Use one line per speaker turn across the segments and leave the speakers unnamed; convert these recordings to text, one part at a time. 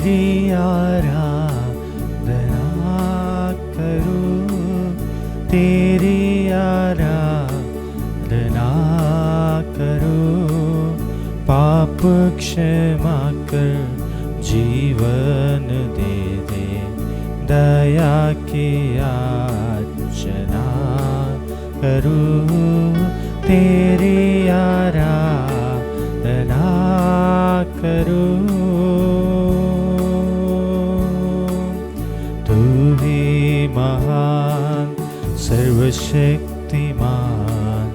तेरी आराधना करूं, तेरी आराधना करूं। पाप क्षमा कर जीवन दे दे, दया की याचना करूं, तेरी आराधना करूं। तू ही महान सर्वशक्तिमान,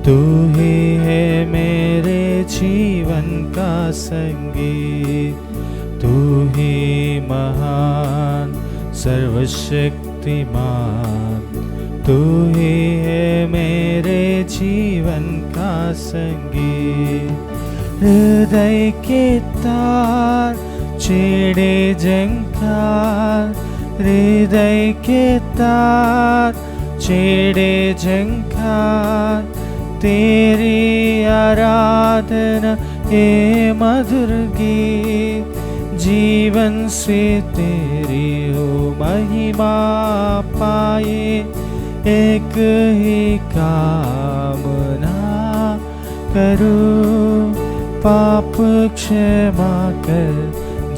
तू ही है मेरे जीवन का संगीत। तू ही महान सर्वशक्तिमान, तू ही है मेरे जीवन का संगीत। हृदय के तार छेड़े झंकार, हृदय के तार छेड़े झंकार। तेरी आराधना हे मधुर गीत, जीवन से तेरी हो महिमा पाए। एक ही कामना करूं, पाप क्षमा कर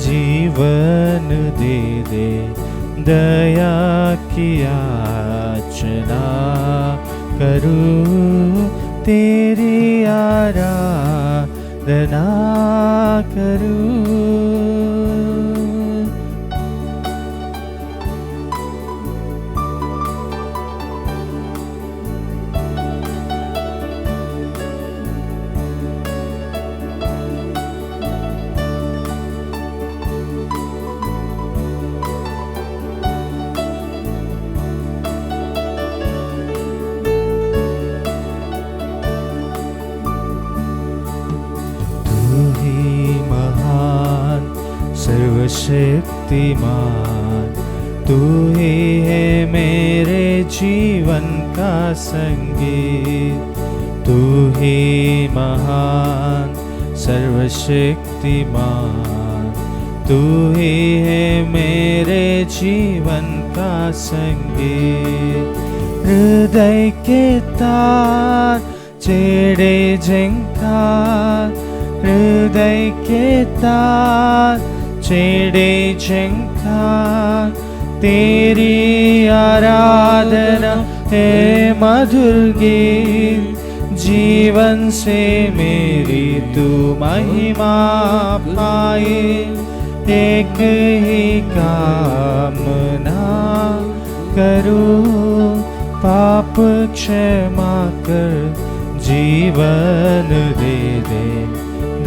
जीवन दे दे, दया की याचना करूं, तेरी आराधना करूं। सर्वशक्तिमान, तू ही है मेरे जीवन का संगीत। तू ही महान सर्वशक्तिमान, तू ही है मेरे जीवन का संगीत। हृदय के तार छेड़े झंकार, हृदय के तार छेड़े झंकार। तेरी आराधना है मधुर गीत, जीवन से मेरी तू महिमा पाए। एक ही कामना करूं, पाप क्षमा कर जीवन दे दे,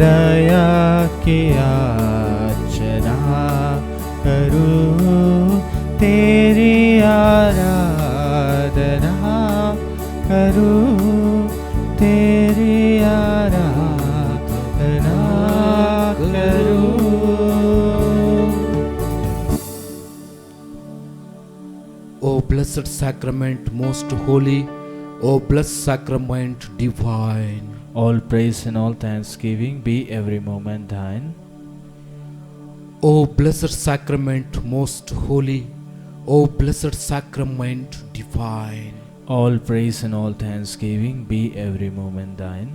दया की याचना करूं, तेरी आराधना करूं, तेरी आराधना करूं।
O blessed sacrament, most holy, O blessed sacrament divine.
All praise and all thanksgiving be every moment thine.
O blessed sacrament, most holy, O blessed sacrament divine.
All praise and all thanksgiving be every moment thine.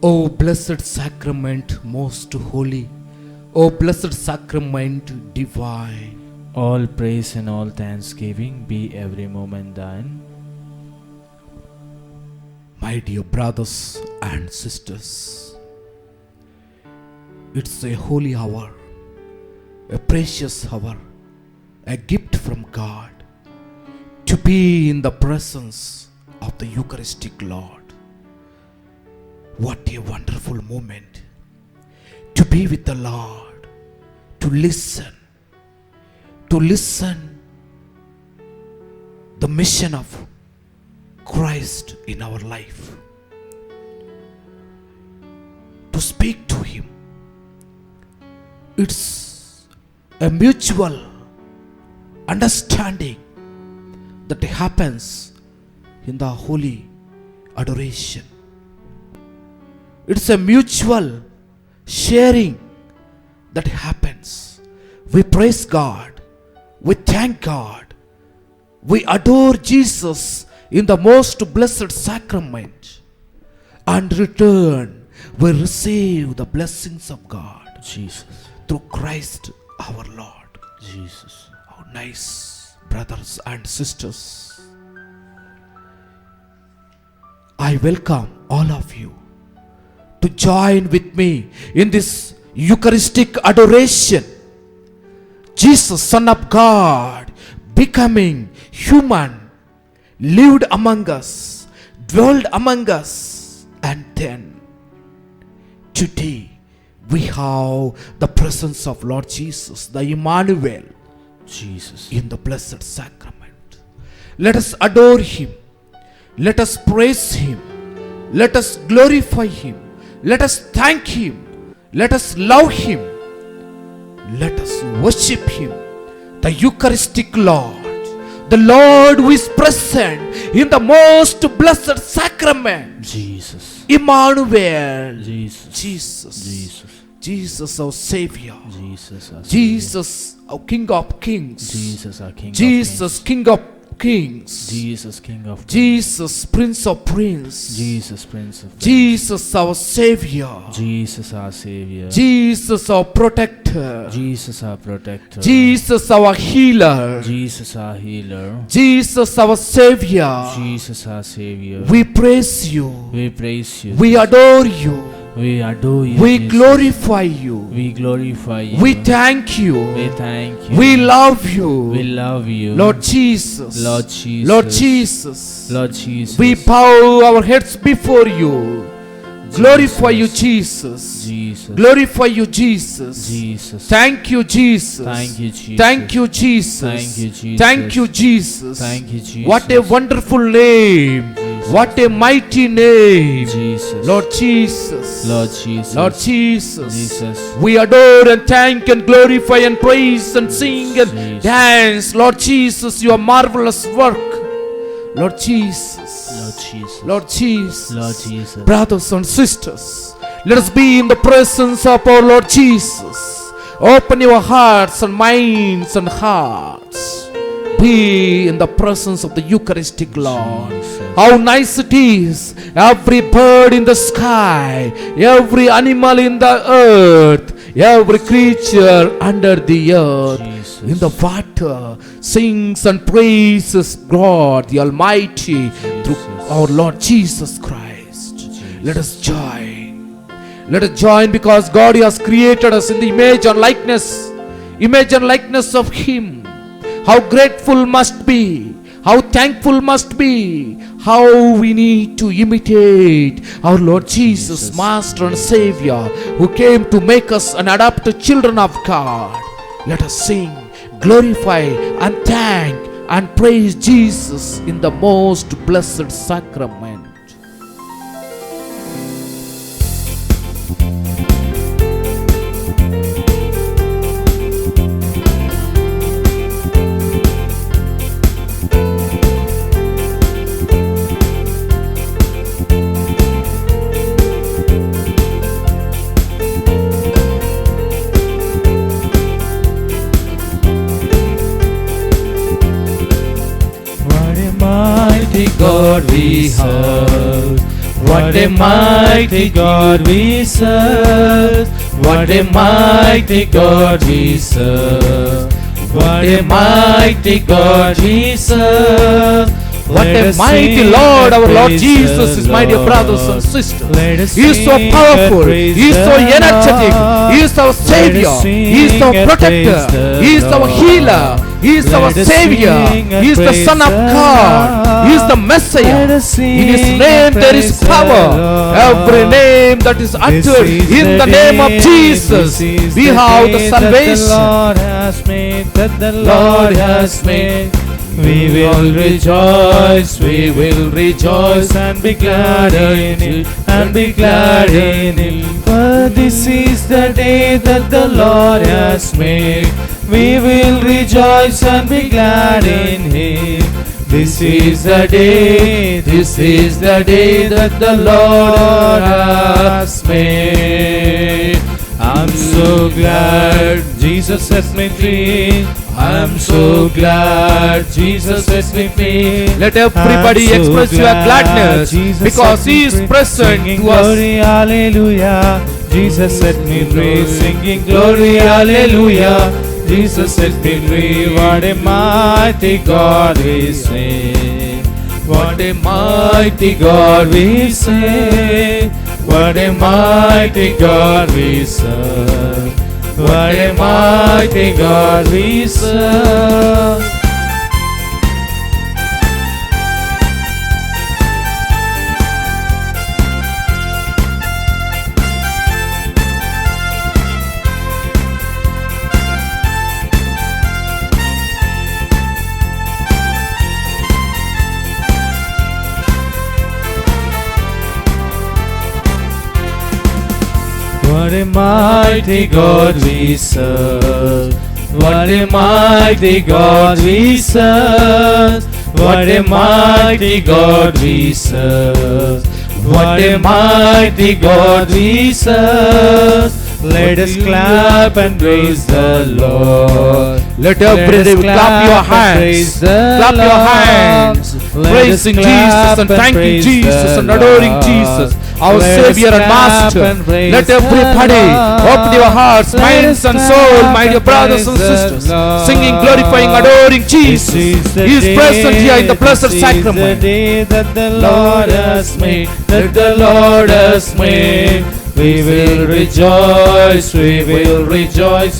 O blessed sacrament, most holy, O blessed sacrament divine.
All praise and all thanksgiving be every moment thine.
My dear brothers and sisters, it's a holy hour, a precious hour, a gift from God to be in the presence of the Eucharistic Lord. What a wonderful moment to be with the Lord, to listen the mission of Christ in our life, to speak to Him. It's a mutual understanding that happens in the holy adoration. It's a mutual sharing that happens. We praise God. We thank God. We adore Jesus in the most blessed sacrament. And return, we receive the blessings of God
Jesus.
through Christ our Lord.
Jesus.
How nice, brothers and sisters. I welcome all of you to join with me in this Eucharistic adoration. Jesus, Son of God, becoming human, lived among us, dwelled among us, and then today we have the presence of Lord Jesus, the Emmanuel,
Jesus.
in the blessed sacrament. Let us adore Him. Let us praise Him. Let us glorify Him. Let us thank Him. Let us love Him. Let us worship Him, the Eucharistic Lord, the Lord who is present in the most blessed sacrament.
Jesus.
Emmanuel.
Jesus.
Jesus.
Jesus.
Jesus, our Savior.
Jesus. Our Savior.
Jesus, our King of Kings.
Jesus, our King
Jesus,
of
King of Kings.
Kings. Jesus, King of Kings.
Jesus, Prince of Prince.
Jesus, Prince of Prince.
Jesus, our Savior.
Jesus, our Savior.
Jesus, our Protector.
Jesus, our Protector.
Jesus, our Healer.
Jesus, our Healer.
Jesus, our Savior.
Jesus, our Savior.
We praise you.
We praise you.
We adore you.
We adore you.
We
Jesus.
glorify you.
We glorify you.
We thank you.
We thank you.
We love you.
We love you.
Lord Jesus.
Lord Jesus.
Lord Jesus.
Lord Jesus.
We bow our heads before you. Glorify you, Jesus.
Jesus.
Glorify you, Jesus.
Jesus.
Thank you, Jesus.
Thank you, Jesus.
Thank you, Jesus.
Thank you, Jesus.
Thank you, Jesus.
Thank you, Jesus.
What a wonderful name.
Jesus.
What a mighty name.
Jesus.
Lord Jesus.
Lord Jesus.
Lord Jesus.
Jesus.
We adore and thank and glorify and praise and sing and
Jesus.
dance. Lord Jesus, your marvelous work. Lord Jesus.
Lord Jesus.
Lord Jesus.
Lord Jesus.
Brothers and sisters, let us be in the presence of our Lord Jesus. Open your hearts and minds and hearts. Be in the presence of the Eucharistic Lord.
Jesus.
How nice it is. Every bird in the sky, every animal in the earth, every creature under the earth,
Jesus.
in the water, sings and praises God the Almighty through our Lord Jesus Christ. Let us join. Let us join because God has created us in the image and likeness of Him. How grateful must be, how thankful must be, how we need to imitate our Lord Jesus, Master and Savior, who came to make us and adopt children of God. Let us sing, glorify and thank and praise Jesus in the most blessed sacrament.
God we serve. What a mighty God we serve. What a mighty God we serve. What a mighty God we serve.
What a mighty Lord our Lord Jesus is, my dear brothers and sisters. He is so powerful. He is so energetic. He is our Savior. He is our Protector. He is our Healer. He is our Savior. He is the Son of God. He is the Messiah. In His name there is power. Every name that is uttered in the name of Jesus, we have the salvation.
Lord has made, that the Lord has made. We will rejoice, we will rejoice and be glad in it, and be glad in it. For this is the day that the Lord has made. We will rejoice and be glad in it. This is the day, this is the day that the Lord has made. I'm so glad Jesus set me free. I'm so glad Jesus set me free.
Let everybody
I'm so
express your
glad
gladness
Jesus
because
set
He
me
is
free.
present
Singing
to us.
glory, hallelujah. Jesus set me free. Singing glory, hallelujah. Jesus set me free. What a mighty God we sing. What a mighty God we sing. What a mighty God we serve. What a mighty God we serve. What a mighty God we serve. What a mighty God we serve. What a mighty God we serve. What a mighty God we serve. Let us clap and praise the Lord.
Let everybody clap your hands. Clap your hands. Praising Jesus and thanking Jesus and adoring Jesus, our Savior and Master. Let everybody open your hearts, minds and soul, my dear brothers and sisters, singing, glorifying, adoring Jesus. He is present here in the blessed sacrament.
The day that the Lord has made, that the Lord has made. We will rejoice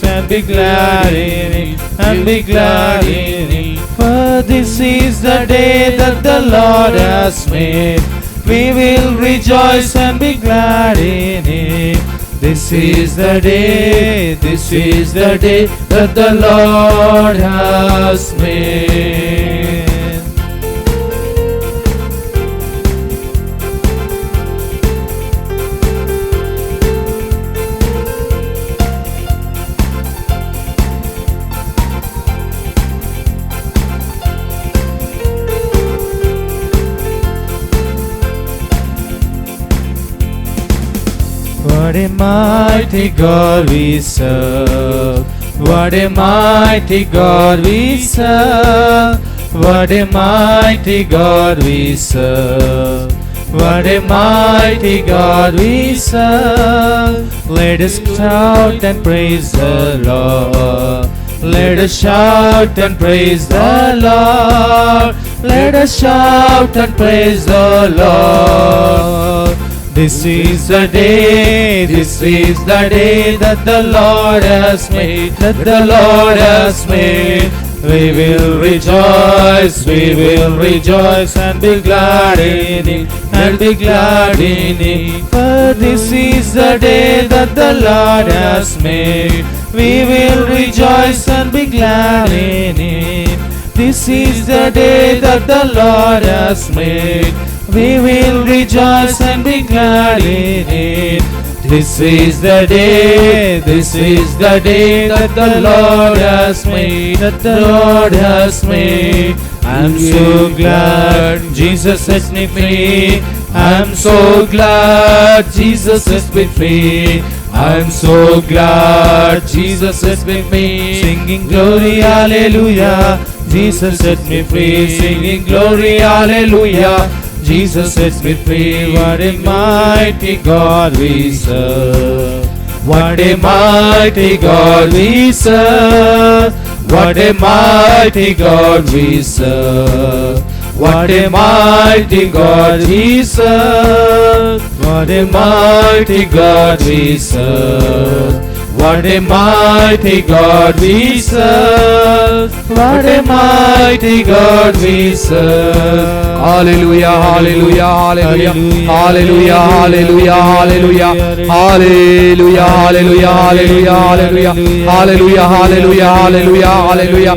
and be glad in it, and be glad in it. For this is the day that the Lord has made. We will rejoice and be glad in it. This is the day that the Lord has made. What a mighty God we serve. What a mighty God we serve. What a mighty God we serve. What a mighty God we serve. Let us shout and praise the Lord. Let us shout and praise the Lord. Let us shout and praise the Lord. This is the day that the Lord has made, that the Lord has made. We will rejoice and be glad in it, and be glad in it. For this is the day that the Lord has made. We will rejoice and be glad in it. This is the day that the Lord has made. We will rejoice and be glad in it. This is the day that the Lord has made, that the Lord has made. I'm so glad Jesus set me free. I'm so glad Jesus set me free. I'm so glad Jesus set me free. Singing glory, hallelujah. Jesus set me free. Singing glory, hallelujah. Jesus sets me free. What a mighty God we serve. What a mighty God we serve. What a mighty God we serve. What a mighty God we serve. What a mighty God we serve. What a mighty God we serve. What a mighty God we serve.
Hallelujah, hallelujah, hallelujah, hallelujah, hallelujah, hallelujah, hallelujah, hallelujah, hallelujah, hallelujah, hallelujah, hallelujah, hallelujah, hallelujah,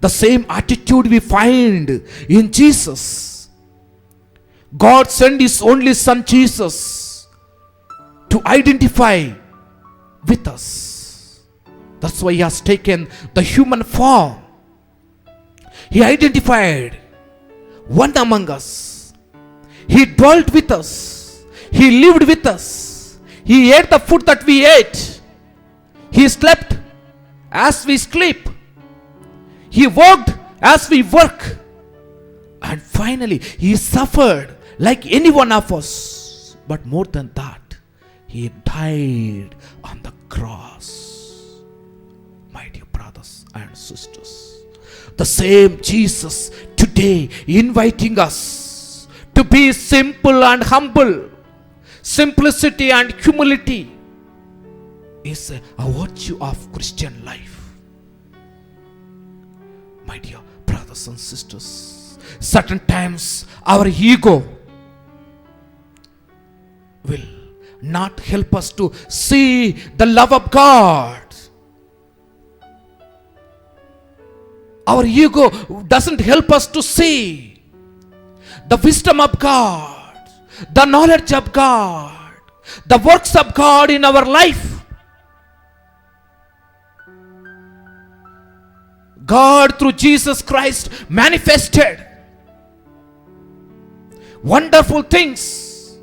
The same attitude we find in Jesus. God sent His only Son Jesus to identify with us. That's why He has taken the human form. He identified one among us. He dwelt with us. He lived with us. He ate the food that we ate. He slept as we sleep. He worked as we work. And finally, He suffered like any one of us. But more than that, He died on the cross. My dear brothers and sisters, the same Jesus today inviting us to be simple and humble. Simplicity and humility is a virtue of Christian life. My dear brothers and sisters, certain times our ego will not help us to see the love of God. Our ego doesn't help us to see the wisdom of God, the knowledge of God, the works of God in our life. God through Jesus Christ manifested wonderful things.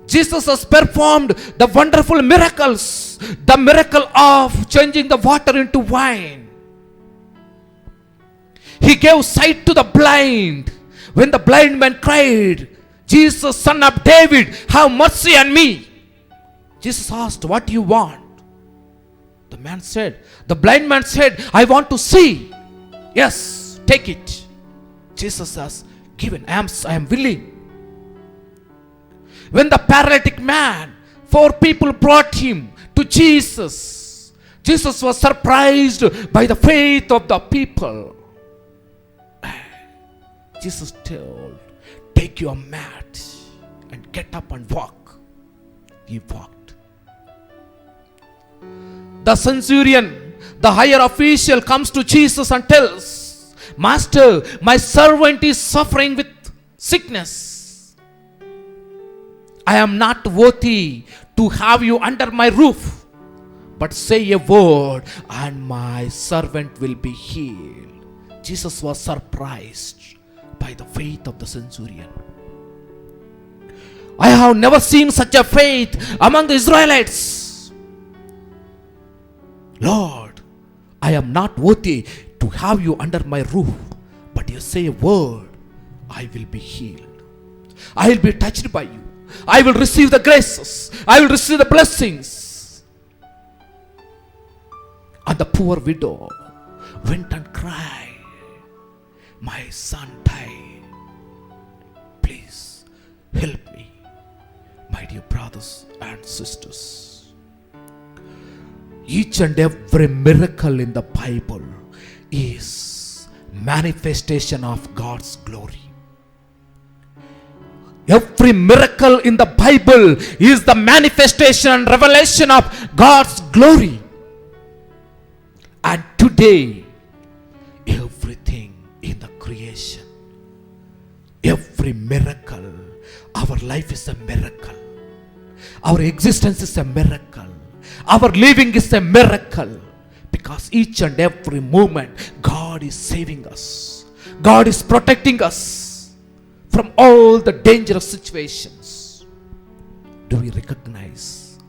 Jesus has performed the wonderful miracles, the miracle of changing the water into wine. He gave sight to the blind. When the blind man cried, Jesus, Son of David, have mercy on me. Jesus asked, what do you want? The blind man said, I want to see. Yes, take it. Jesus has given. I am willing. When the paralytic man, 4 people brought him to Jesus. Jesus was surprised by the faith of the people. Jesus told, take your mat and get up and walk. He walked. The centurion, the higher official, comes to Jesus and tells, Master, my servant is suffering with sickness. I am not worthy to have you under my roof, but say a word and my servant will be healed. Jesus was surprised by the faith of the centurion. I have never seen such a faith among the Israelites. Lord, I am not worthy to have you under my roof, but you say a word, I will be healed. I will be touched by you. I will receive the graces. I will receive the blessings. And the poor widow went and cried, my son died. Please help me. My dear brothers and sisters, each and every miracle in the Bible is manifestation of God's glory. Every miracle in the Bible is the manifestation and revelation of God's glory. And today, everything in the creation, every miracle, our life is a miracle. Our existence is a miracle. Our living is a miracle. Because each and every moment, God is saving us. God is protecting us from all the dangerous situations. Do we recognize?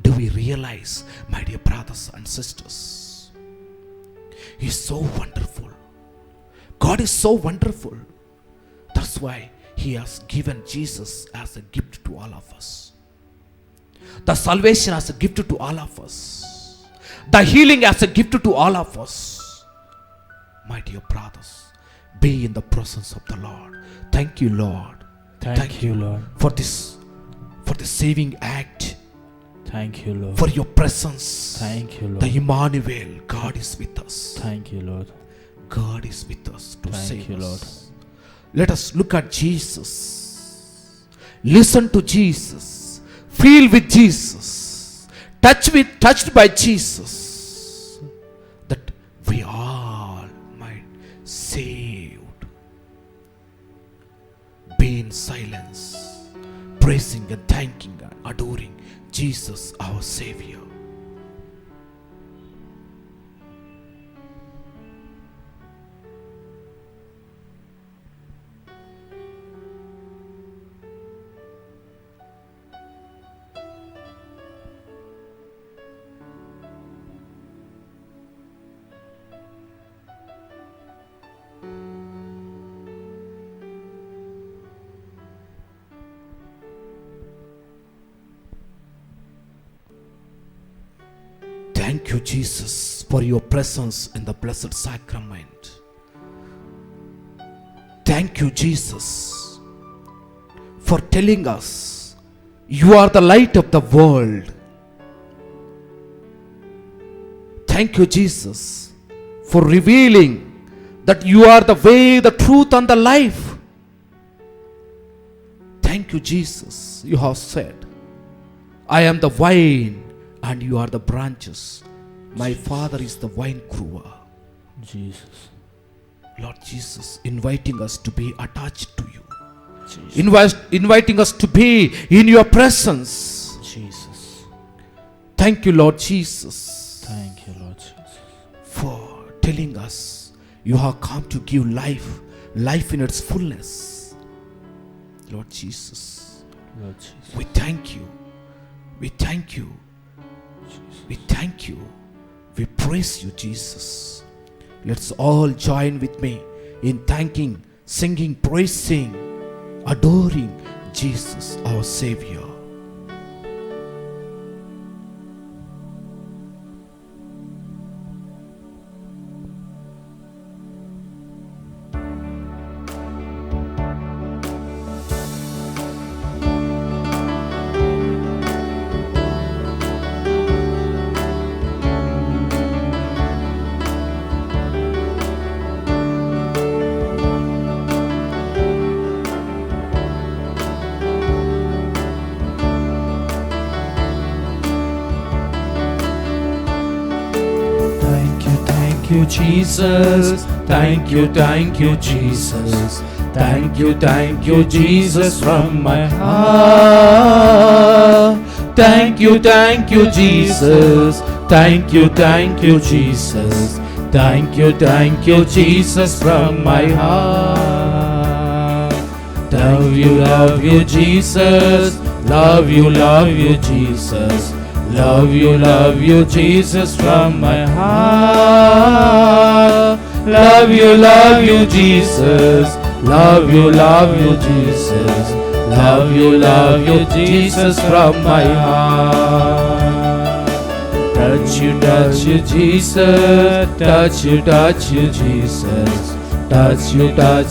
Do we realize, my dear brothers and sisters? He is so wonderful. God is so wonderful. That's why He has given Jesus as a gift to all of us. The salvation as a gift to all of us. The healing as a gift to all of us. My dear brothers, be in the presence of the Lord. Thank you, Lord.
Thank you, Lord.
For this saving act.
Thank you, Lord.
For your presence.
Thank you, Lord.
The Emmanuel, God is with us.
Thank you, Lord.
God is with us to
Thank
save
you,
us.
Lord.
Let us look at Jesus. Listen to Jesus. Feel with Jesus. Touched by Jesus. That we all might in silence, praising and thanking and adoring Jesus, our Savior. Thank you, Jesus, for your presence in the Blessed Sacrament. Thank you, Jesus, for telling us you are the light of the world. Thank you, Jesus, for revealing that you are the way, the truth, and the life. Thank you, Jesus. You have said, I am the vine and you are the branches. My Father is the vine grower.
Jesus.
Lord Jesus, inviting us to be attached to you.
Jesus.
Inviting us to be in your presence.
Jesus.
Thank you, Lord Jesus.
Thank you, Lord Jesus.
For telling us you have come to give life, life in its fullness. Lord Jesus,
Lord Jesus.
we thank you. We thank you. We thank you. We praise you, Jesus. Let's all join with me in thanking, singing, praising, adoring Jesus, our Savior.
Thank you, Jesus. Thank you, Jesus. Thank you, Jesus, from my heart. Thank you, Jesus. Thank you, Jesus. Thank you, Jesus, from my heart. Love you, Jesus. Love you, Jesus. Love you, Jesus, from my heart. Love you, Jesus. Love you, Jesus. Love you, Jesus, from my heart. Touch you, Jesus. Touch you, Jesus. Touch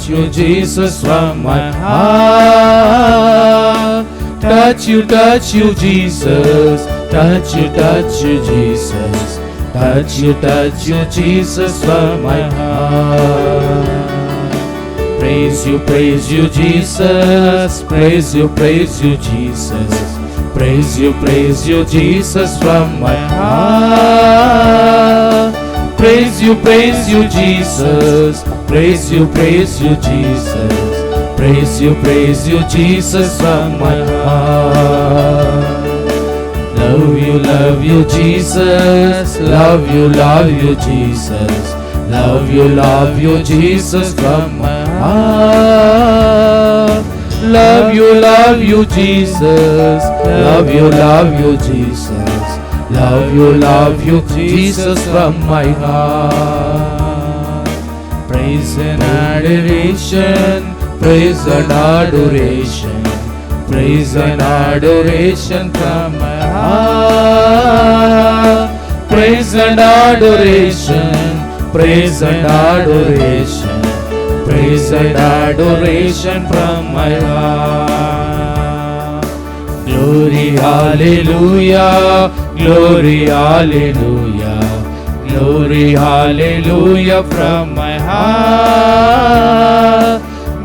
you, Jesus, from my heart. Touch you, Jesus. Touch you, Jesus. Touch you, Jesus, from my heart. Praise you, Jesus. Praise you, Jesus. Praise you, Jesus, from my heart. Praise you, Jesus. Praise you, Jesus. Praise you, Jesus, from my heart. Love you, Jesus. Love you, Jesus. Love you, Jesus, from my heart. Love you, Jesus. Love you, Jesus. Love you, Jesus, from my heart. Praise and adoration. Praise and adoration. Praise and adoration from my heart. Praise and adoration. Praise and adoration. Praise and adoration from my heart. Glory, hallelujah. Glory, hallelujah. Glory, hallelujah from my heart.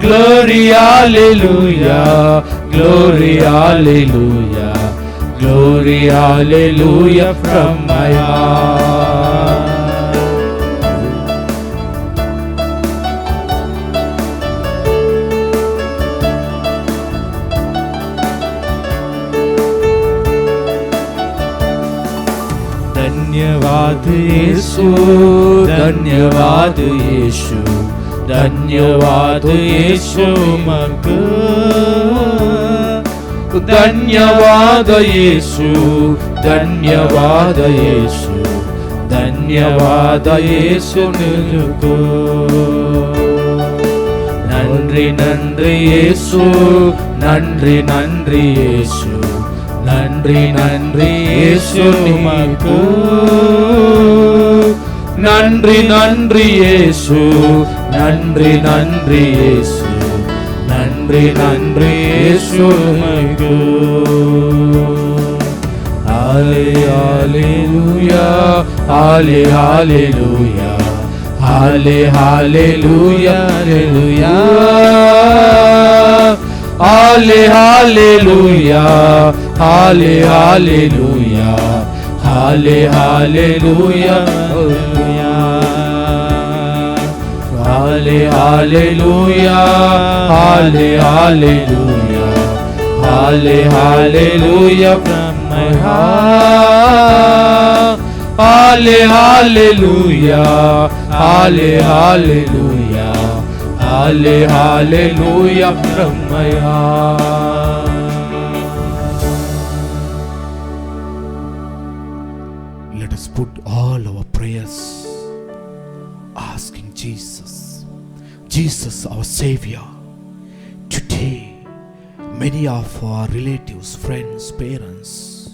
Glory, hallelujah. Glory, hallelujah. Glory, hallelujah from my heart. यीशु धन्यवाद यीशु धन्यवाद यीशु मको धन्यवाद यीशु धन्यवाद यीशु धन्यवाद यीशु निजको नंद्री नंद्री यीशु नंद्री नंद्री यीशु नंद्री नंद्री यीशु निमको नंद्री नंद्री यीशु नंद्री नंद्री यीशु नंद्री नंद्री यीशु निमको hallelujah हाले hallelujah हाले hallelujah hallelujah हाले hallelujah हाले हालेलुया हाले हालेलुया हाले हालेलुया हाले हालेलुया हाले हालेलुया from my heart हाले हालेलुया हाले हालेलुया हाले hallelujah from my heart.
Let us put all our prayers asking Jesus our Savior. Today many of our relatives, friends, parents,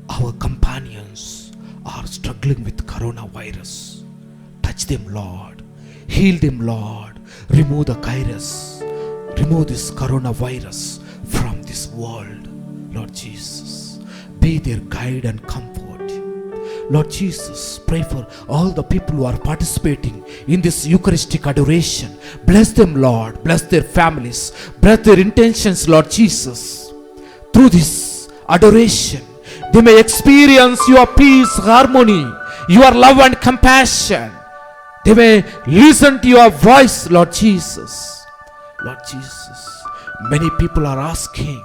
our companions are struggling with coronavirus. Touch them, Lord. Heal them, Lord. Remove the virus. Remove this coronavirus from this world, Lord Jesus. Be their guide and comfort. Lord Jesus, pray for all the people who are participating in this Eucharistic adoration. Bless them, Lord. Bless their families. Bless their intentions, Lord Jesus. Through this adoration, they may experience your peace, harmony, your love and compassion. They may listen to your voice, Lord Jesus. Lord Jesus, many people are asking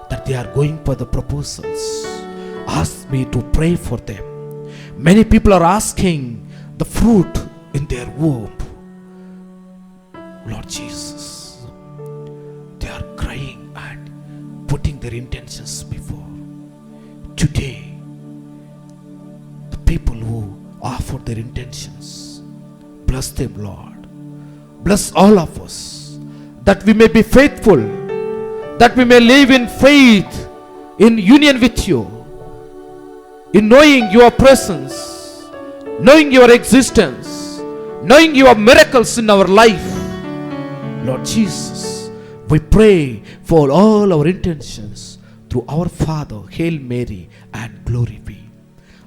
that they are going for the proposals. Ask me to pray for them. Many people are asking the fruit in their womb. Lord Jesus, they are crying and putting their intentions before. Today, the people who offer their intentions, bless them, Lord. Bless all of us, that we may be faithful, that we may live in faith, in union with you, in knowing your presence, knowing your existence, knowing your miracles in our life. Lord Jesus, we pray for all our intentions through our Father, Hail Mary, and glory be.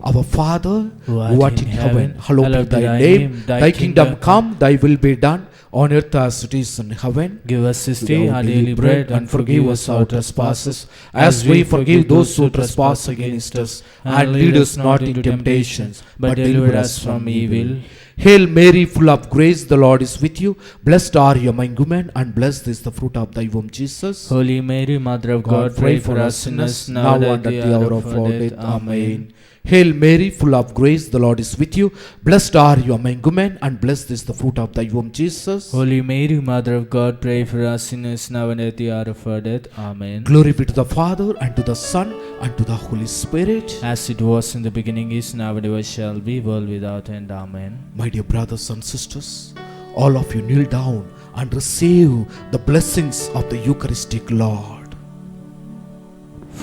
Our Father, who art in heaven, hallowed be thy name. Thy kingdom come, thy will be done on earth as it is in heaven.
Give us this day our daily bread, and forgive us our trespasses, as we forgive those who trespass against us. And lead us not into temptations, but deliver us from evil.
Hail Mary, full of grace, the Lord is with you. Blessed are you among women, and blessed is the fruit of thy womb, Jesus.
Holy Mary, Mother of God, pray for us sinners, now and at the hour of our death. Amen.
Hail Mary, full of grace, the Lord is with you. Blessed are you among women, and blessed is the fruit of thy womb, Jesus.
Holy Mary, Mother of God, pray for us sinners, now and at the hour of our death. Amen.
Glory be to the Father, and to the Son, and to the Holy Spirit.
As it was in the beginning, is now, and ever shall be, world without end. Amen.
My dear brothers and sisters, all of you kneel down and receive the blessings of the Eucharistic Lord.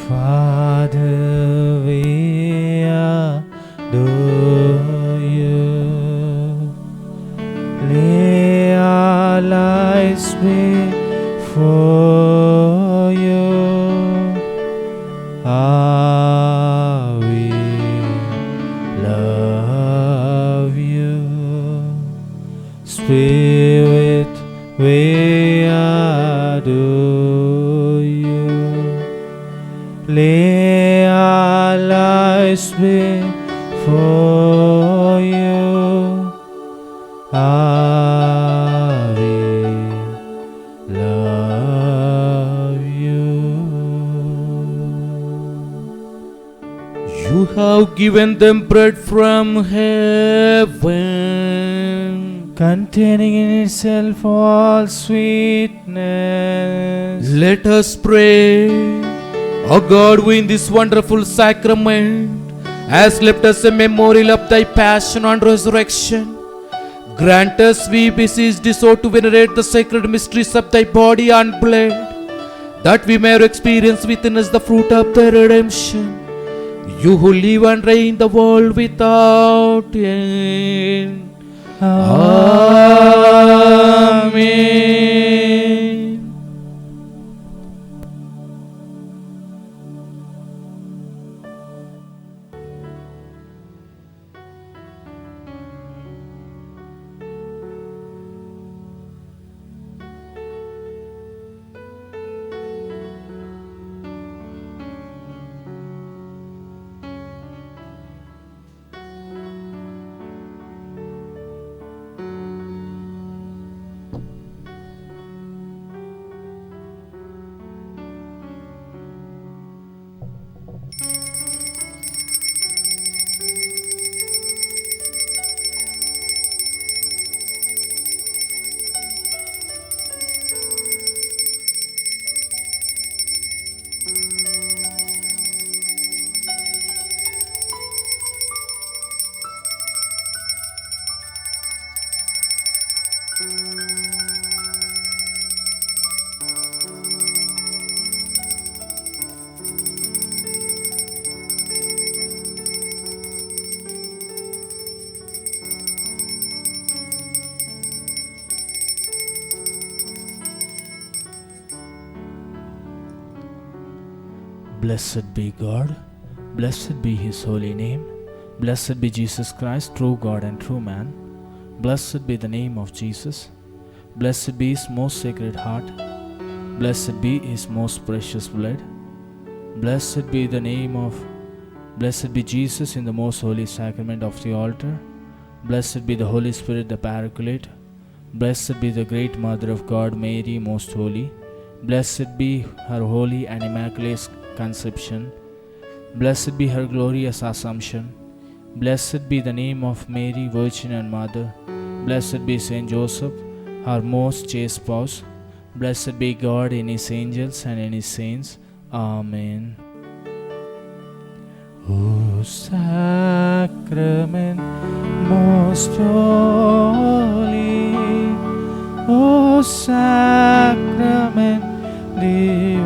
Father, we adore you. Lay our lives before you. We love you. Spirit, we adore you. Lay our lives before you. We love you.
You have have given them bread from heaven,
containing in itself all sweetness.
let us pray. O God, who in this wonderful sacrament has left us a memorial of thy passion and resurrection, grant us, we beseech thee, so to venerate the sacred mysteries of thy body and blood, that we may experience within us the fruit of thy redemption. You who live and reign the world without end.
Amen. Blessed be God, blessed be His holy name, blessed be Jesus Christ, true God and true man, blessed be the name of Jesus, blessed be His most sacred heart, blessed be His most precious blood, blessed be the name of, blessed be Jesus in the most holy sacrament of the altar, blessed be the Holy Spirit the Paraclete, blessed be the great Mother of God, Mary, most holy, blessed be her holy and immaculate conception, blessed be her glorious assumption, blessed be the name of Mary, Virgin and Mother, blessed be Saint Joseph, her most chaste spouse, blessed be God in His angels and in His saints. Amen. O sacrament most holy, O sacrament divine,